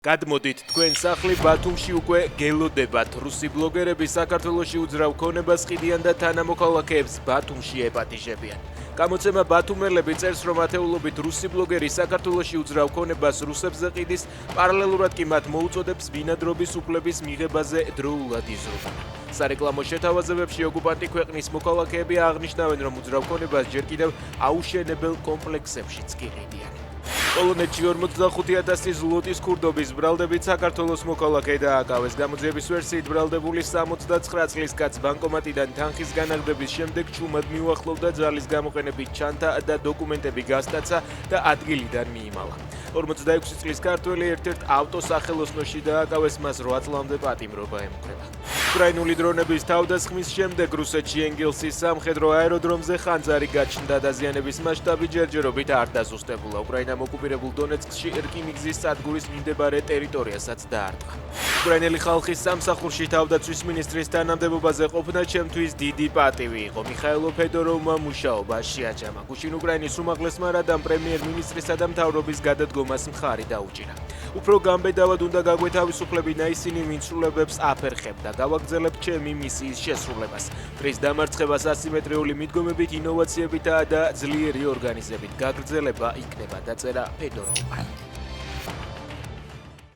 გადმოდით თქვენ სახლი ბათუმში უკვე გელოდებათ. რუსი ბლოგერები საქართველოში უძრავ ქონებას ყიდიან და თანამოქალაქეებს ბათუმში ეპატიჟებიან. გამოცემა ბათუმელები წერს, რომ ათეულობით რუსი ბლოგერი საქართველოში უძრავ ქონებას რუსებზე ყიდის, პარალელურად კი მათ მოუწოდებს ბინადრობის უფლების მიღებაზე დროულად იზრუნონ. სარეკლამო შეთავაზებებში ოკუპანტი ქვეყნის მოქალაქეები აღნიშნავენ, რომ უძრავ ქონებას ჯერ კიდევ აუშენებელ კომპლექსებშიც კი ყიდიან. პოლონეთში 45,000 ზლოტის ქურდობის ბრალდებით საქართველოს მოქალაქე დააკავეს. გამოძიების ვერსიით ბრალდებული 69 წლის კაცს ბანკომატიდან თანხის განაგდების შემდეგ ჩუმად მიუახლოვდა, ძალის გამოყენებით ჩანთა და დოკუმენტები გასტაცა და ადგილიდან მიიმალა. 46 წლის ქართველი ერთ-ერთ ავტოსახელოსნოში დააკავეს, მას 8 წლამდე პატიმრობა ემუქრება. უკრაინული დრონების თავდასხმის შემდეგ რუსეთში ენგელსის სამხედრო აეროდრომზე ხანძარი გაჩნდა. დაზიანების მასშტაბი ჯერჯერობით არ დაზუსტებულა. უკრაინამ ოკუპირებულ დონეცკში რკინიგზის სადგურის მიმდებარე ტერიტორიასაც დაარტყა. უკრაინელი ხალხის სამსახურში თავდაცვის მინისტრის თანამდებობაზე ყოფნა ჩემთვის დიდი პატივი იყო. მიხაილო ფედოროვმა მუშაობა შეაჯამა. გუშინ უკრაინის უმაღლესმა რადამ პრემიერ-მინისტრისა და მთავრობის გადადგომას მხარი დაუჭირა. უფრო გამბედავად უნდა გაგვეთავისუფლებინა ისინი, ვინც სრულებებს აფერხებდა. გავაგრძელებთ ჩემი მისიის შესრულებას. მტრის დამარცხებას ასიმეტრიული მიდგომებით, ინოვაციებითა და ძლიერი ორგანიზებით გაგრძელება იქნება, დაწერა ფედოროვმა.